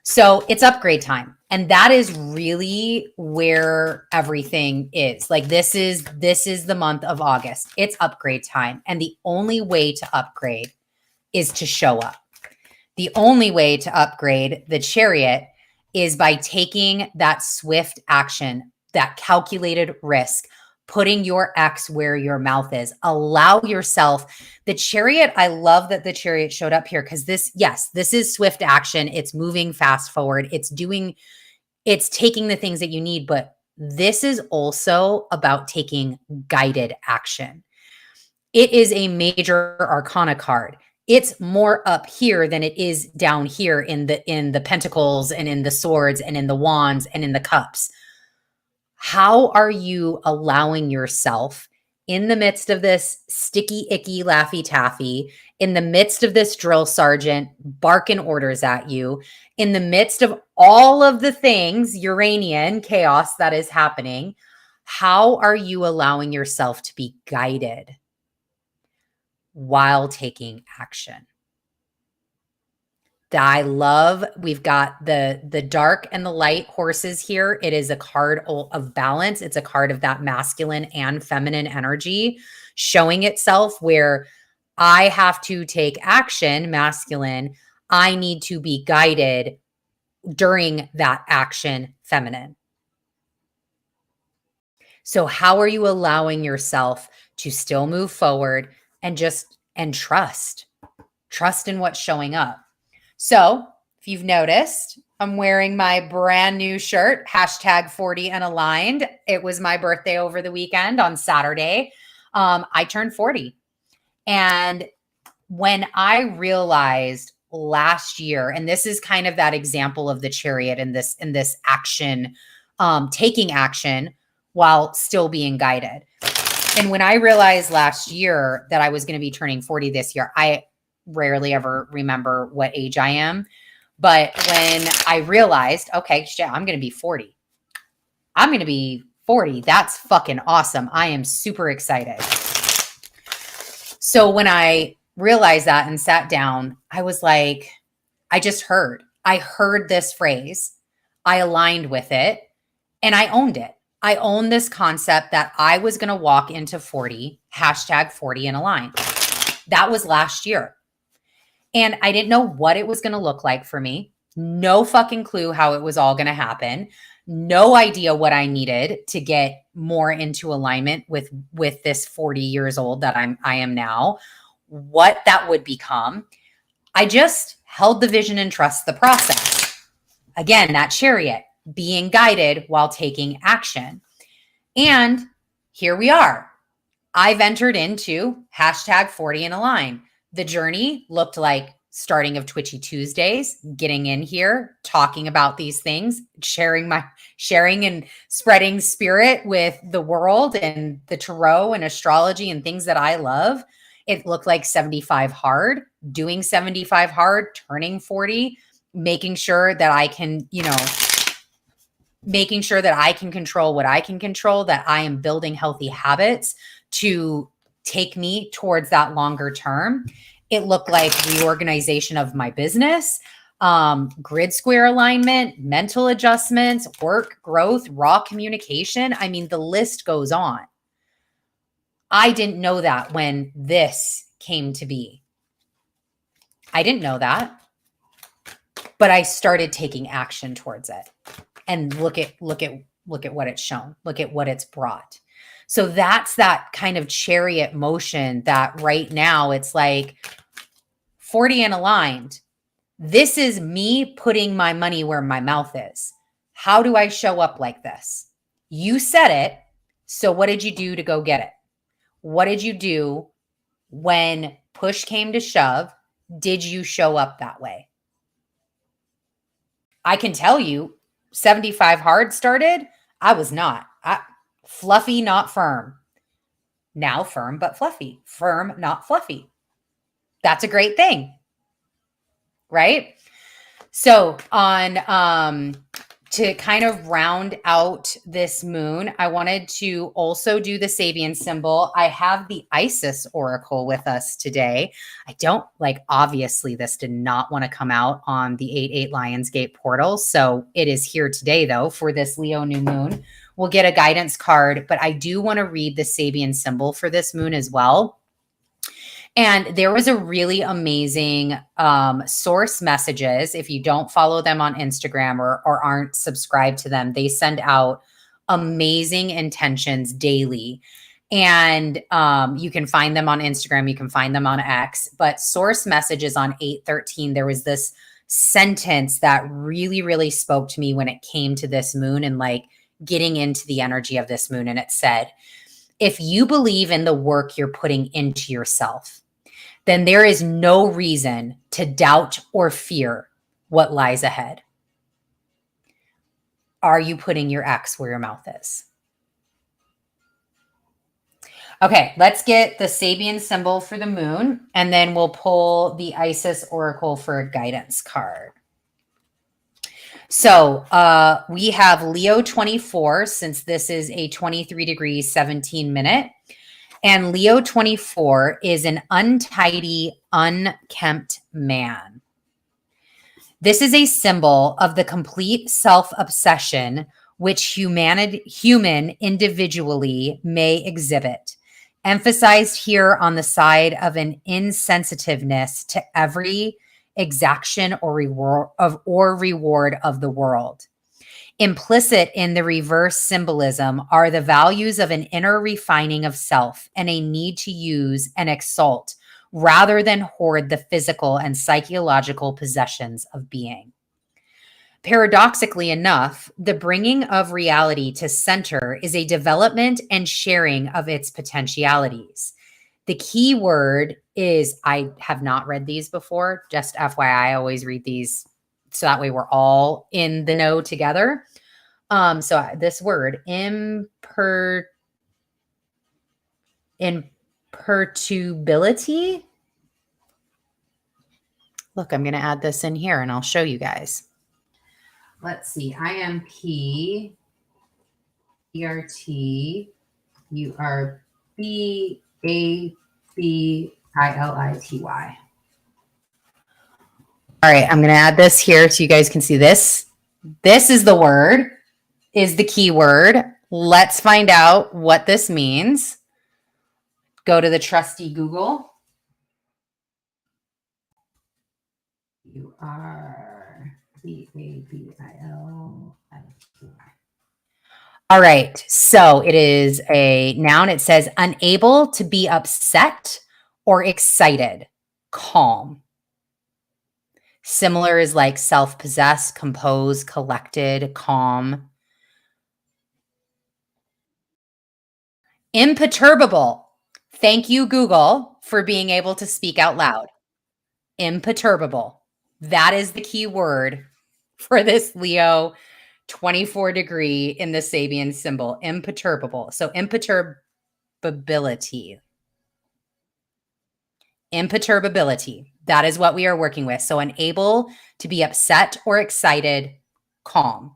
So it's upgrade time. And that is really where everything is. Like, this is the month of August. It's upgrade time. And the only way to upgrade is to show up. The only way to upgrade the Chariot is by taking that swift action, that calculated risk, putting your X where your mouth is. Allow yourself. The Chariot, I love that the Chariot showed up here because this is swift action. It's moving fast forward. It's taking the things that you need, but this is also about taking guided action. It is a major arcana card. It's more up here than it is down here in the pentacles and in the swords and in the wands and in the cups. How are you allowing yourself in the midst of this sticky, icky, laffy taffy, in the midst of this drill sergeant barking orders at you, in the midst of all of the things, Uranian chaos that is happening, how are you allowing yourself to be guided while taking action? I love, we've got the dark and the light horses here. It is a card of balance. It's a card of that masculine and feminine energy showing itself, where I have to take action, masculine. I need to be guided during that action, feminine. So how are you allowing yourself to still move forward and trust in what's showing up? So if you've noticed, I'm wearing my brand new shirt, #40 and aligned. It was my birthday over the weekend on Saturday. I turned 40. And when I realized last year, and this is kind of that example of the Chariot in this action, taking action while still being guided. And when I realized last year that I was going to be turning 40 this year, I rarely ever remember what age I am. But when I realized, okay, shit, I'm going to be 40. I'm going to be 40. That's fucking awesome. I am super excited. So when I realized that and sat down, I was like, I heard this phrase. I aligned with it and I owned it. I owned this concept that I was going to walk into 40, #40 and align. That was last year. And I didn't know what it was going to look like for me. No fucking clue how it was all going to happen. No idea what I needed to get more into alignment with this 40 years old that I am now, what that would become. I just held the vision and trust the process. Again, that chariot, being guided while taking action. And here we are. I've entered into hashtag 40 and align. The journey looked like starting of Twitchy Tuesdays, getting in here, talking about these things, sharing and spreading spirit with the world and the tarot and astrology and things that I love. It looked like 75 hard, doing 75 hard, turning 40, making sure that I can, making sure that I can control what I can control, that I am building healthy habits to take me towards that longer term. It looked like reorganization of my business, grid square alignment, mental adjustments, work, growth, raw communication. I mean, the list goes on. I didn't know that when this came to be. I didn't know that, but I started taking action towards it. And look at what it's shown. Look at what it's brought. So that's that kind of chariot motion that right now it's like 40 and aligned. This is me putting my money where my mouth is. How do I show up like this? You said it. So what did you do to go get it? What did you do when push came to shove? Did you show up that way? I can tell you 75 hard started. I was not. Fluffy, not firm. Now firm, but fluffy. Firm, not fluffy. That's a great thing, right? So on to kind of round out this moon, I wanted to also do the Sabian symbol. I have the Isis Oracle with us today. I don't obviously this did not want to come out on the 8/8 Lionsgate portal. So it is here today though for this Leo new moon. We'll get a guidance card, but I do want to read the Sabian symbol for this moon as well. And there was a really amazing source messages. If you don't follow them on Instagram or aren't subscribed to them, they send out amazing intentions daily. And you can find them on Instagram. You can find them on X. But source messages on 8/13, there was this sentence that really, really spoke to me when it came to this moon and getting into the energy of this moon. And it said, if you believe in the work you're putting into yourself, then there is no reason to doubt or fear what lies ahead. Are you putting your X where your mouth is? Okay, let's get the Sabian symbol for the moon, and then we'll pull the Isis Oracle for a guidance card. So we have Leo 24, since this is a 23 degrees, 17 minute. And Leo 24 is an untidy, unkempt man. This is a symbol of the complete self-obsession which human individually may exhibit, emphasized here on the side of an insensitiveness to every exaction or reward of the world. Implicit in the reverse symbolism are the values of an inner refining of self and a need to use and exalt rather than hoard the physical and psychological possessions of being. Paradoxically enough, the bringing of reality to center is a development and sharing of its potentialities. The key word is, I have not read these before, just FYI, I always read these so that way we're all in the know together. So this word, imperturbability. Look, I'm going to add this in here and I'll show you guys. Let's see. imperturbability. All right, I'm going to add this here so you guys can see this. This is the word, is the key word. Let's find out what this means. Go to the trusty Google. All right. So it is a noun. It says unable to be upset or excited, calm. Similar is like self-possessed, composed, collected, calm. Imperturbable. Thank you, Google, for being able to speak out loud. Imperturbable. That is the key word for this Leo 24-degree in the Sabian symbol. Imperturbable. So imperturbability. Imperturbability. That is what we are working with. So unable to be upset or excited, calm.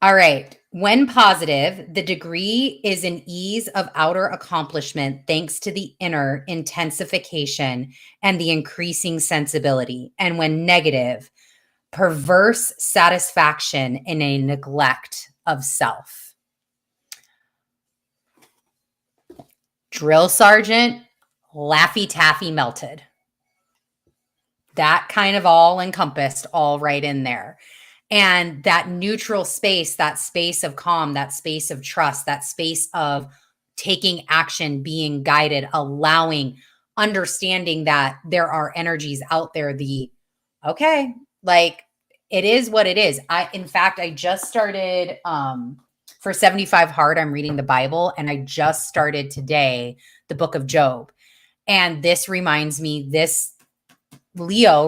All right. When positive, the degree is an ease of outer accomplishment thanks to the inner intensification and the increasing sensibility. And when negative, perverse satisfaction in a neglect of self. Drill sergeant, Laffy Taffy melted. That kind of all encompassed, all right in there. And that neutral space, that space of calm, that space of trust, that space of taking action, being guided, allowing, understanding that there are energies out there. Okay, like it is what it is. In fact, I just started for 75 Hard, I'm reading the Bible, and I just started today the book of Job. And this Leo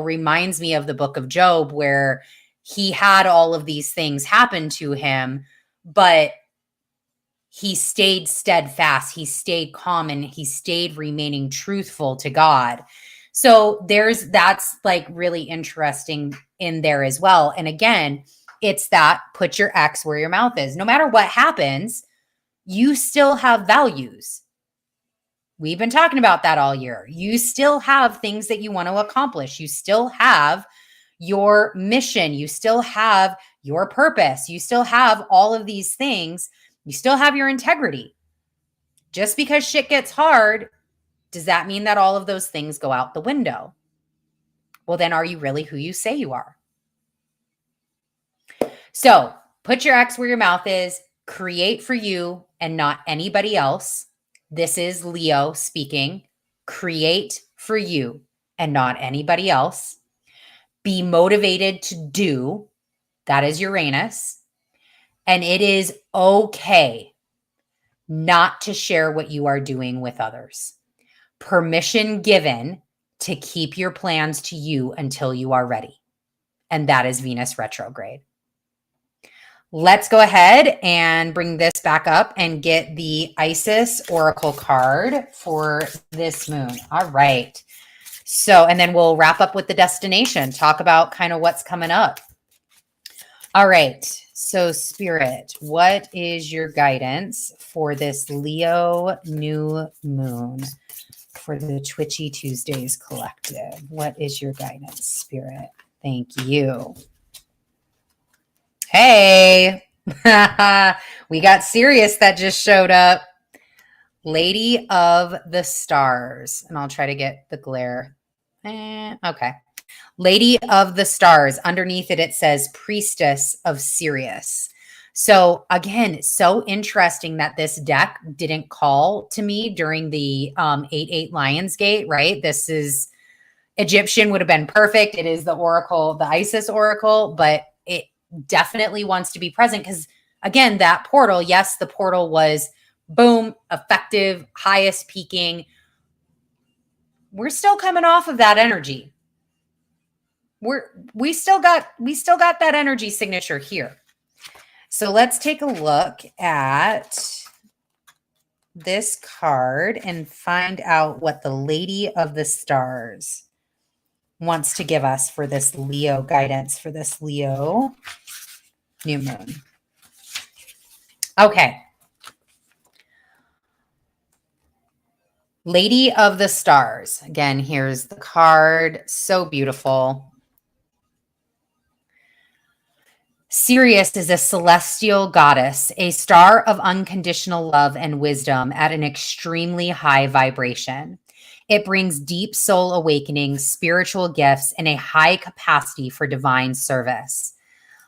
reminds me of the book of Job, where he had all of these things happen to him, but he stayed steadfast, he stayed calm, and he stayed remaining truthful to God. So that's like really interesting in there as well. And again, it's that put your X where your mouth is. No matter what happens, you still have values. We've been talking about that all year. You still have things that you want to accomplish. You still have your mission. You still have your purpose. You still have all of these things. You still have your integrity. Just because shit gets hard, does that mean that all of those things go out the window? Well, then are you really who you say you are? So put your X where your mouth is. Create for you and not anybody else. This is Leo speaking. Create for you and not anybody else. Be motivated to do. That is Uranus. And it is okay not to share what you are doing with others. Permission given to keep your plans to you until you are ready. And that is Venus retrograde. Let's go ahead and bring this back up and get the Isis Oracle card for this moon. All right. So, and then we'll wrap up with the destination, talk about kind of what's coming up. All right. So, Spirit, what is your guidance for this Leo new moon for the Twitchy Tuesdays collective? What is your guidance, Spirit? Thank you. Hey, we got Sirius that just showed up. Lady of the Stars. And I'll try to get the glare. Okay. Lady of the Stars. Underneath it, it says Priestess of Sirius. So again, so interesting that this deck didn't call to me during the 8-8 Lionsgate, right? This is Egyptian would have been perfect. It is the Oracle, the Isis Oracle, but it definitely wants to be present because, again, that portal, yes, the portal was boom, effective, highest peaking. We're still coming off of that energy. We still got that energy signature here. So let's take a look at this card and find out what the Lady of the Stars wants to give us for this Leo guidance, for this Leo new moon. Okay. Lady of the Stars. Again, here's the card. So beautiful. Sirius is a celestial goddess, a star of unconditional love and wisdom at an extremely high vibration. It brings deep soul awakening, spiritual gifts, and a high capacity for divine service.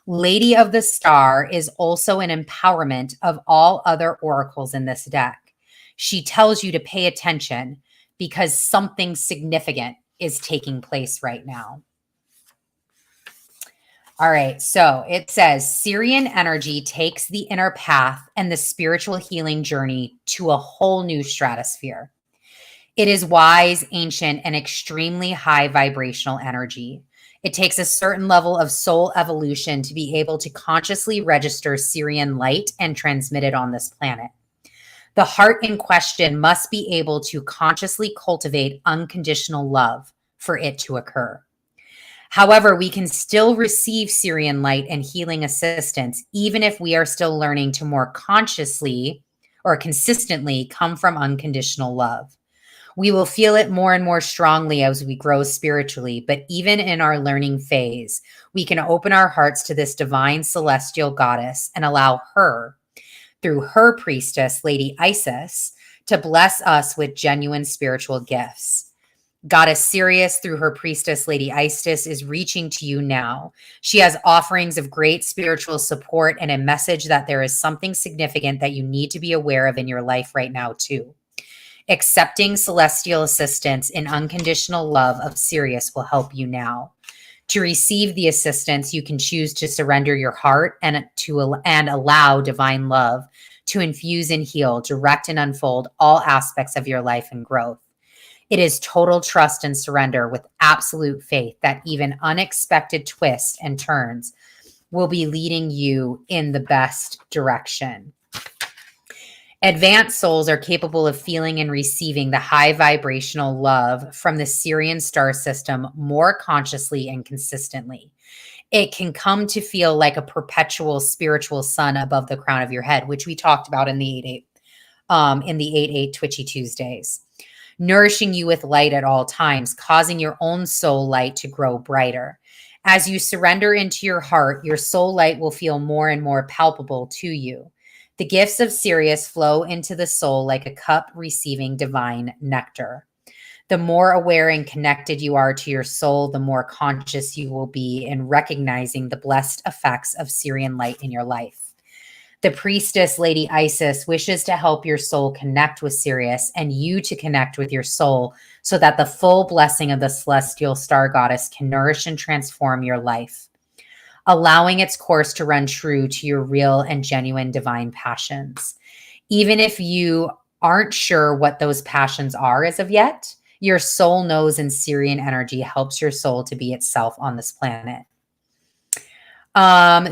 Lady of the Star is also an empowerment of all other oracles in this deck. She tells you to pay attention because something significant is taking place right now. All right, so it says Syrian energy takes the inner path and the spiritual healing journey to a whole new stratosphere. It is wise, ancient, and extremely high vibrational energy. It takes a certain level of soul evolution to be able to consciously register Syrian light and transmit it on this planet. The heart in question must be able to consciously cultivate unconditional love for it to occur. However, we can still receive Syrian light and healing assistance, even if we are still learning to more consciously or consistently come from unconditional love. We will feel it more and more strongly as we grow spiritually, but even in our learning phase, we can open our hearts to this divine celestial goddess and allow her, through her priestess, Lady Isis, to bless us with genuine spiritual gifts. Goddess Sirius, through her priestess, Lady Isis, is reaching to you now. She has offerings of great spiritual support and a message that there is something significant that you need to be aware of in your life right now, too. Accepting celestial assistance in unconditional love of Sirius will help you now. To receive the assistance, you can choose to surrender your heart and allow divine love to infuse and heal, direct and unfold all aspects of your life and growth. It is total trust and surrender with absolute faith that even unexpected twists and turns will be leading you in the best direction. Advanced souls are capable of feeling and receiving the high vibrational love from the Syrian star system more consciously and consistently. It can come to feel like a perpetual spiritual sun above the crown of your head, which we talked about in the 8/8 Twitchy Tuesdays. Nourishing you with light at all times, causing your own soul light to grow brighter. As you surrender into your heart, your soul light will feel more and more palpable to you. The gifts of Sirius flow into the soul like a cup receiving divine nectar. The more aware and connected you are to your soul, the more conscious you will be in recognizing the blessed effects of Syrian light in your life. The priestess, Lady Isis, wishes to help your soul connect with Sirius and you to connect with your soul so that the full blessing of the celestial star goddess can nourish and transform your life, allowing its course to run true to your real and genuine divine passions. Even if you aren't sure what those passions are as of yet, your soul knows, and Syrian energy helps your soul to be itself on this planet.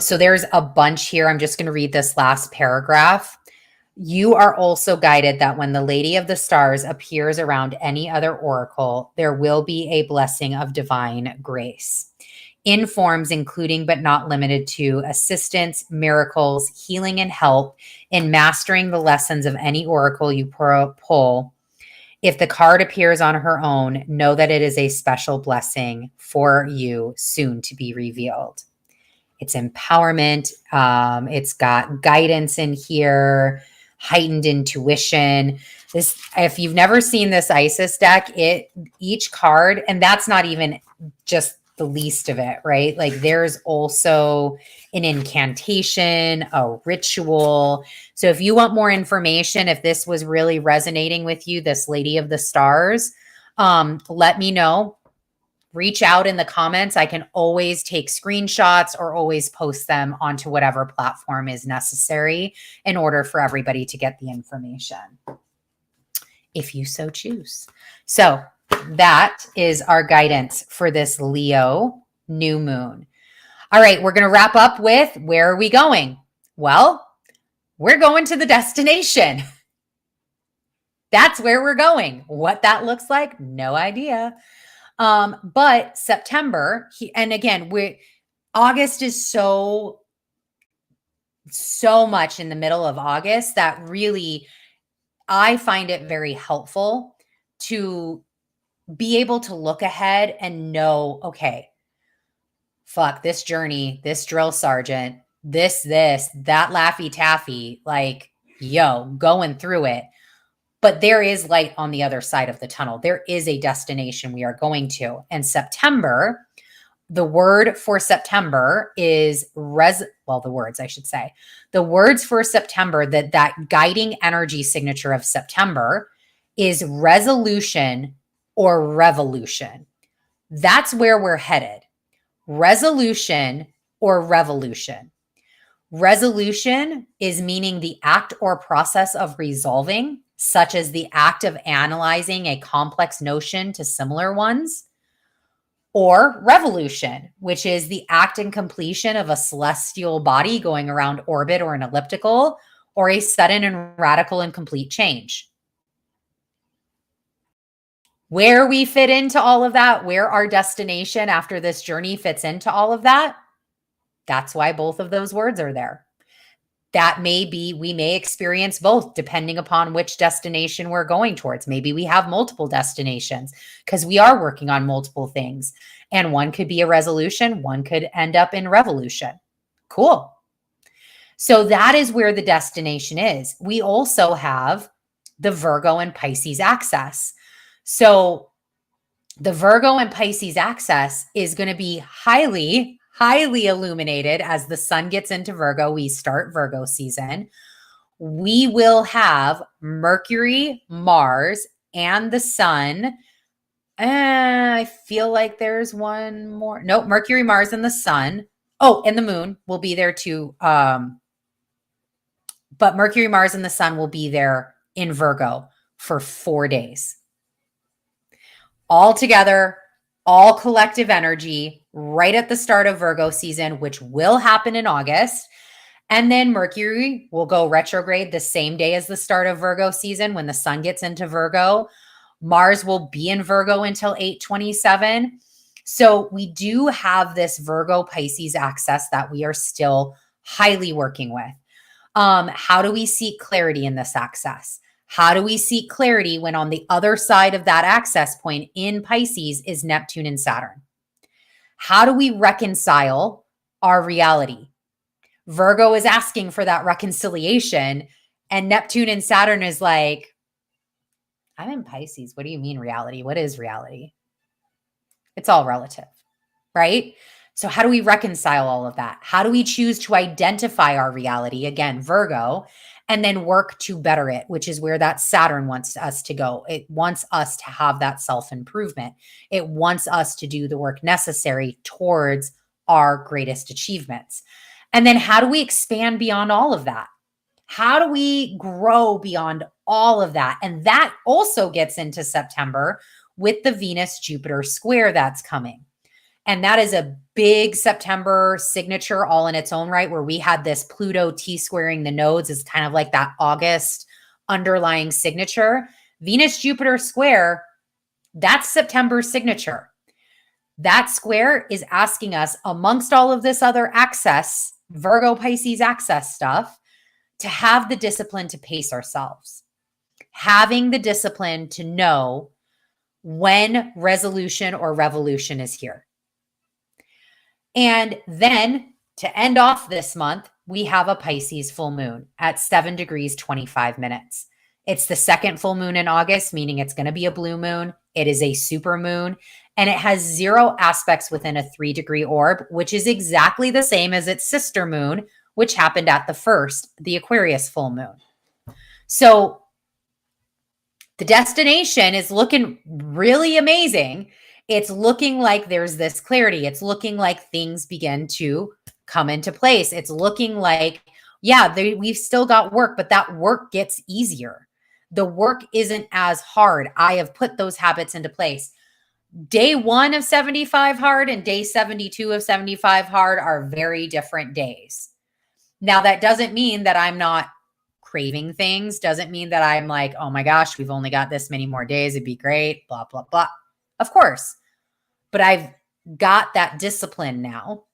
So there's a bunch here. I'm just going to read this last paragraph. You are also guided that when the Lady of the Stars appears around any other oracle, there will be a blessing of divine grace in forms including but not limited to assistance, miracles, healing, and help in mastering the lessons of any oracle you pull. If the card appears on her own, know that it is a special blessing for you soon to be revealed. It's empowerment. It's got guidance in here, heightened intuition. This, if you've never seen this Isis deck, each card, and that's not even just the least of it, right? Like there's also an incantation, a ritual. So if you want more information, if this was really resonating with you, this Lady of the Stars, let me know. Reach out in the comments. I can always take screenshots or always post them onto whatever platform is necessary in order for everybody to get the information, if you so choose. So that is our guidance for this Leo new moon. All right, we're going to wrap up with, where are we going? Well, we're going to the destination. That's where we're going. What that looks like, no idea. But September, and again, August is so much in the middle of August that really, I find it very helpful to be able to look ahead and know, okay, fuck this journey, this drill sergeant, that Laffy Taffy, like, yo, going through it. But there is light on the other side of the tunnel. There is a destination we are going to. And September, the word for September is the words, I should say. The words for September, that guiding energy signature of September is resolution or revolution. That's where we're headed. Resolution or revolution. Resolution is meaning the act or process of resolving, such as the act of analyzing a complex notion to similar ones. Or revolution, which is the act and completion of a celestial body going around orbit or an elliptical, or a sudden and radical and complete change. Where we fit into all of that, where our destination after this journey fits into all of that, that's why both of those words are there. That may be, we may experience both depending upon which destination we're going towards. Maybe we have multiple destinations because we are working on multiple things. And one could be a resolution, one could end up in revolution. Cool. So that is where the destination is. We also have the Virgo and Pisces axis. So the Virgo and Pisces axis is going to be highly illuminated as the sun gets into Virgo. We start Virgo season. We will have Mercury, Mars, and the sun. I feel like there's one more. Nope, Mercury, Mars, and the sun. Oh, and the moon will be there too. But Mercury, Mars, and the sun will be there in Virgo for 4 days. All together, all collective energy right at the start of Virgo season, which will happen in August. And then Mercury will go retrograde the same day as the start of Virgo season when the sun gets into Virgo. Mars will be in Virgo until 8/27. So we do have this Virgo Pisces axis that we are still highly working with. How do we seek clarity in this axis? How do we seek clarity when on the other side of that access point in Pisces is Neptune and Saturn? How do we reconcile our reality? Virgo is asking for that reconciliation, and Neptune and Saturn is like, I'm in Pisces. What do you mean reality? What is reality? It's all relative, right? So how do we reconcile all of that? How do we choose to identify our reality? Again, Virgo, and then work to better it, which is where that Saturn wants us to go. It wants us to have that self-improvement. It wants us to do the work necessary towards our greatest achievements. And then how do we expand beyond all of that? How do we grow beyond all of that? And that also gets into September with the Venus-Jupiter square that's coming. And that is a big September signature all in its own right, where we had this Pluto T-squaring the nodes is kind of like that August underlying signature. Venus-Jupiter square, that's September's signature. That square is asking us, amongst all of this other access, Virgo Pisces access stuff, to have the discipline to pace ourselves. Having the discipline to know when resolution or revolution is here. And then to end off this month, we have a Pisces full moon at 7 degrees, 25 minutes. It's the second full moon in August, meaning it's going to be a blue moon. It is a super moon, and it has 0 aspects within a 3-degree orb, which is exactly the same as its sister moon, which happened at the first, the Aquarius full moon. So the destination is looking really amazing. It's looking like there's this clarity. It's looking like things begin to come into place. It's looking like, yeah, we've still got work, but that work gets easier. The work isn't as hard. I have put those habits into place. Day 1 of 75 hard and day 72 of 75 hard are very different days. Now, that doesn't mean that I'm not craving things. Doesn't mean that I'm like, oh my gosh, we've only got this many more days. It'd be great, blah, blah, blah. Of course. But I've got that discipline now.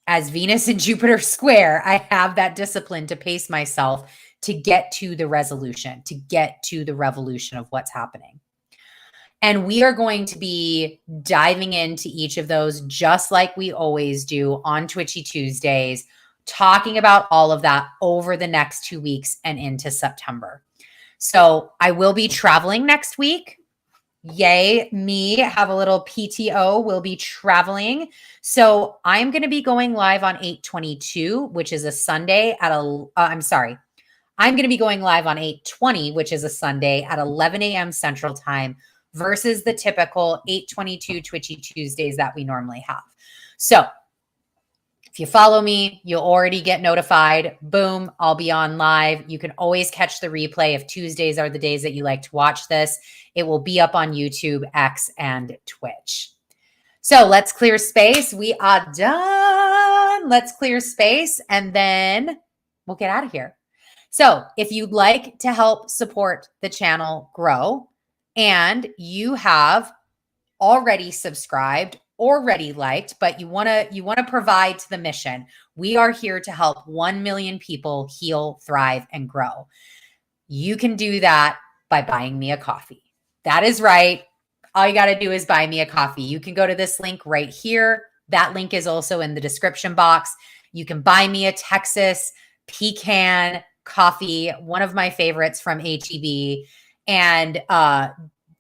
As Venus and Jupiter square, I have that discipline to pace myself to get to the resolution, to get to the revolution of what's happening. And we are going to be diving into each of those just like we always do on Twitchy Tuesdays, talking about all of that over the next 2 weeks and into September. So I will be traveling next week. Yay, me, have a little PTO, will be traveling. So I'm going to be going live on 8/22, which is a Sunday at I'm sorry. I'm going to be going live on 8/20, which is a Sunday at 11 a.m. Central Time versus the typical 8/22 Twitchy Tuesdays that we normally have. So if you follow me, you'll already get notified. Boom, I'll be on live. You can always catch the replay if Tuesdays are the days that you like to watch this. It will be up on YouTube, X, and Twitch. So let's clear space. We are done. Let's clear space and then we'll get out of here. So if you'd like to help support the channel grow and you have already subscribed, already liked, but you want to provide to the mission. We are here to help 1 million people heal, thrive, and grow. You can do that by buying me a coffee. That is right. All you got to do is buy me a coffee. You can go to this link right here. That link is also in the description box. You can buy me a Texas pecan coffee, one of my favorites from HEB, and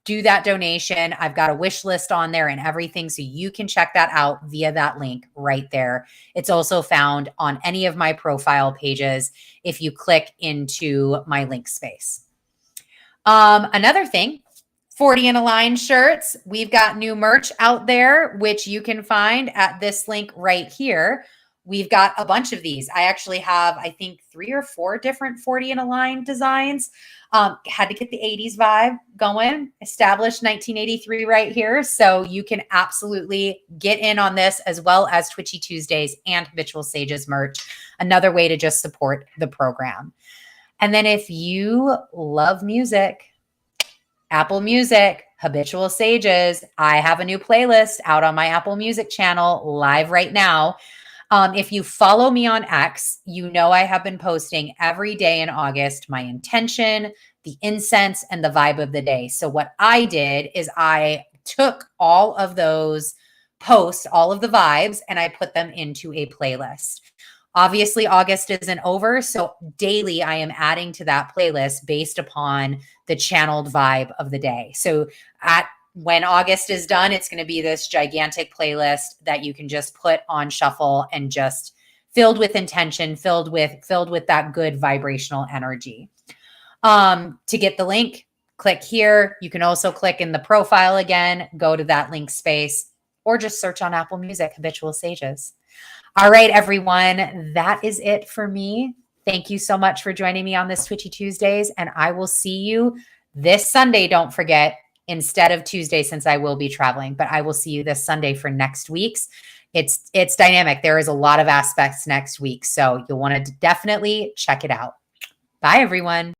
do that donation. I've got a wish list on there and everything. So you can check that out via that link right there. It's also found on any of my profile pages if you click into my link space. Another thing, 40 in a line shirts. We've got new merch out there, which you can find at this link right here. We've got a bunch of these. I actually have, I think, 3 or 4 different 40 in a line designs. Had to get the 80s vibe going. Established 1983 right here. So you can absolutely get in on this, as well as Twitchy Tuesdays and Habitual Sages merch. Another way to just support the program. And then if you love music, Apple Music, Habitual Sages, I have a new playlist out on my Apple Music channel live right now. If you follow me on X, you know I have been posting every day in August my intention, the incense, and the vibe of the day. So what I did is I took all of those posts, all of the vibes, and I put them into a playlist. Obviously, August isn't over, so daily I am adding to that playlist based upon the channeled vibe of the day. So when August is done, it's going to be this gigantic playlist that you can just put on shuffle and just filled with intention, filled with that good vibrational energy. To get the link, click here. You can also click in the profile again, go to that link space, or just search on Apple Music, Habitual Sages. All right, everyone, that is it for me. Thank you so much for joining me on this Twitchy Tuesdays, and I will see you this Sunday. Don't forget, instead of Tuesday, since I will be traveling, but I will see you this Sunday for next week's. It's dynamic. There is a lot of aspects next week, so you'll want to definitely check it out. Bye, everyone.